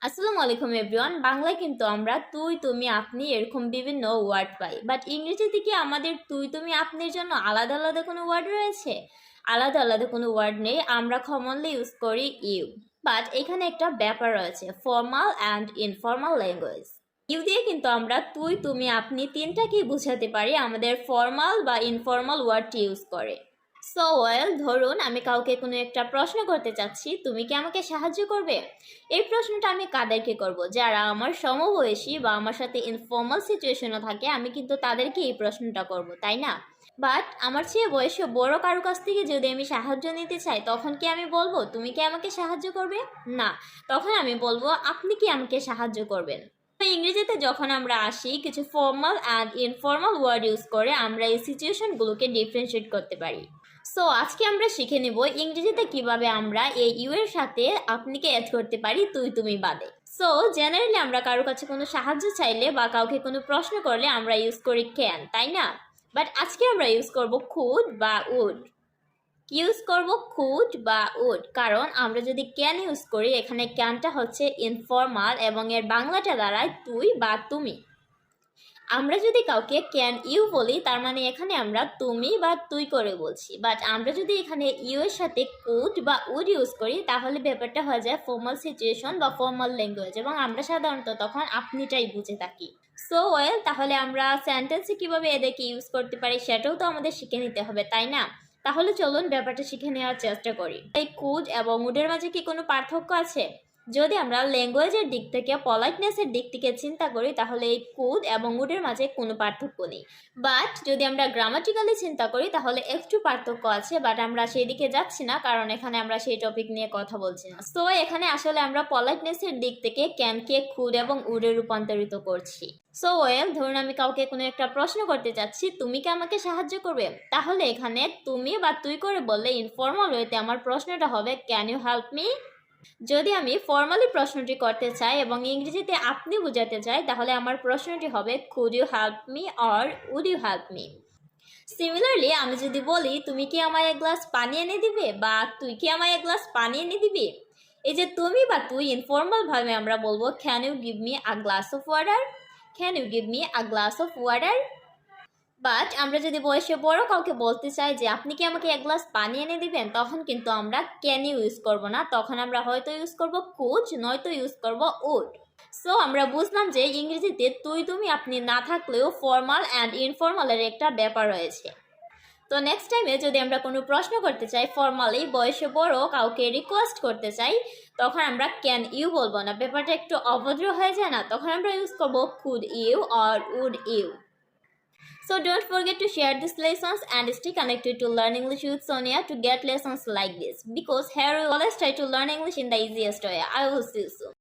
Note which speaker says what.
Speaker 1: আসসালামু আলাইকুম এভরিওয়ান। বাংলায় কিন্তু আমরা তুই তুমি আপনি এরকম বিভিন্ন ওয়ার্ড পাই, বাট ইংরেজিতে কি আমাদের তুই তুমি আপনির জন্য আলাদা আলাদা কোনো ওয়ার্ড রয়েছে? আলাদা আলাদা কোনো ওয়ার্ড নেই, আমরা কমনলি ইউজ করি ইউ। বাট এখানে একটা ব্যাপার রয়েছে, formal and informal language. You দিয়ে কিন্তু আমরা তুই তুমি আপনি তিনটাকেই বোঝাতে পারি আমাদের ফর্মাল বা ইনফর্মাল ওয়ার্ডটি ইউজ করে। সো ওয়েল, ধরুন আমি কাউকে কোনো একটা প্রশ্ন করতে চাচ্ছি, তুমি কি আমাকে সাহায্য করবে? এই প্রশ্নটা আমি কাদেরকে করব? যারা আমার সমবয়সী বা আমার সাথে ইনফর্মাল সিচুয়েশনে থাকে, আমি কিন্তু তাদেরকে এই প্রশ্নটা করব, তাই না? বাট আমার চেয়ে বয়সে বড় কারো কাছ থেকে যদি আমি সাহায্য নিতে চাই, তখন কি আমি বলবো তুমি কি আমাকে সাহায্য করবে? না, তখন আমি বলবো আপনি কি আমাকে সাহায্য করবেন। ইংরেজিতে যখন আমরা আসি, কিছু formal and informal word use করে আমরা এই সিচুয়েশনগুলোকে ডিফারেন্সিয়েট করতে পারি। সো আজকে আমরা শিখে নেব ইংরেজিতে কিভাবে আমরা এই ইউ এর সাথে আপনিকে অ্যাড করতে পারি তুই তুমি বাদে। সো জেনারেলি আমরা কারো কাছে কোনো সাহায্য চাইলে বা কাউকে কোনো প্রশ্ন করলে আমরা ইউজ করি ক্যান, তাই না? বাট আজকে আমরা ইউজ করব কুড বা উড। ইউজ করব কুড বা উড, কারণ আমরা যদি ক্যান ইউজ করি, এখানে ক্যানটা হচ্ছে ইনফর্মাল এবং এর বাংলাটা দাঁড়ায় তুই বা তুমি। আমরা যদি কাউকে ক্যান ইউ বলি, তার মানে এখানে আমরা তুমি বা তুই করে বলছি। বাট আমরা যদি এখানে ইউ এর সাথে কুড বা উড ইউজ করি, তাহলে ব্যাপারটা হয়ে যায় ফর্মাল সিচুয়েশন বা ফর্মাল ল্যাঙ্গুয়েজ, এবং আমরা সাধারণত তখন আপনিটাই বুঝে থাকি। সো ওয়েল, তাহলে আমরা সেন্টেন্সে কীভাবে এদেরকে ইউজ করতে পারি সেটাও তো আমাদের শিখে নিতে হবে, তাই না? তাহলে চলুন ব্যাপারটা শিখে নেওয়ার চেষ্টা করি। এই কুড এবং উডের মাঝে কি কোনো পার্থক্য আছে? যদি আমরা ল্যাঙ্গুয়েজের দিক থেকে, পলাইটনেসের দিক থেকে চিন্তা করি, তাহলে এই কুড এবং উডের মাঝে কোনো পার্থক্য নেই। বাট যদি আমরা গ্রামাটিক্যালি চিন্তা করি, তাহলে একটু পার্থক্য আছে, বাট আমরা সেই দিকে যাচ্ছি না, কারণ এখানে আমরা সেই টপিক নিয়ে কথা বলছি না। সো এখানে আসলে আমরা পলাইটনেসের দিক থেকে ক্যানকে কুড এবং উডে রূপান্তরিত করছি। সো ওয়েল, ধরুন আমি কাউকে কোনো একটা প্রশ্ন করতে চাচ্ছি, তুমি কি আমাকে সাহায্য করবে? তাহলে এখানে তুমি বা তুই করে বললে ইনফর্মাল ওয়েতে আমার প্রশ্নটা হবে ক্যান ইউ হেল্প মি। যদি আমি ফর্মালি প্রশ্নটি করতে চাই এবং ইংরেজিতে আপনি বোঝাতে চাই, তাহলে আমার প্রশ্নটি হবে could you help me or would you help me. Similarly আমি যদি বলি তুমি কি আমায় এক গ্লাস পানি এনে দিবে, বা তুই কি আমায় এক গ্লাস পানি এনে দিবি, এই যে তুমি বা তুই ইনফর্মাল ভাবে আমরা বলবো can you give me a glass of water, can you give me a glass of water. But আমরা যদি বয়সে বড় কাউকে বলতে চাই যে আপনি কি আমাকে এক গ্লাস পানি এনে দিবেন, তখন কিন্তু আমরা ক্যান ইউ ইউজ করবো না, তখন আমরা হয়তো ইউজ করব কুড, নয়তো ইউজ করব উড। সো আমরা বুঝলাম যে ইংরেজিতে তুই তুমি আপনি না থাকলেও ফর্মাল অ্যান্ড ইনফর্মালের একটা ব্যাপার রয়েছে। তো নেক্সট টাইমে যদি আমরা কোনো প্রশ্ন করতে চাই ফর্মালি, বয়সে বড় কাউকে রিকোয়েস্ট করতে চাই, তখন আমরা ক্যান ইউ বলবো না, ব্যাপারটা একটু অভদ্র হয়ে যায় না? তখন আমরা ইউজ করবো could you or would you. So don't forget to share these lessons and stay connected to Learn English with Sonia to get lessons like this, because here we always try to learn English in the easiest way. I will see you soon.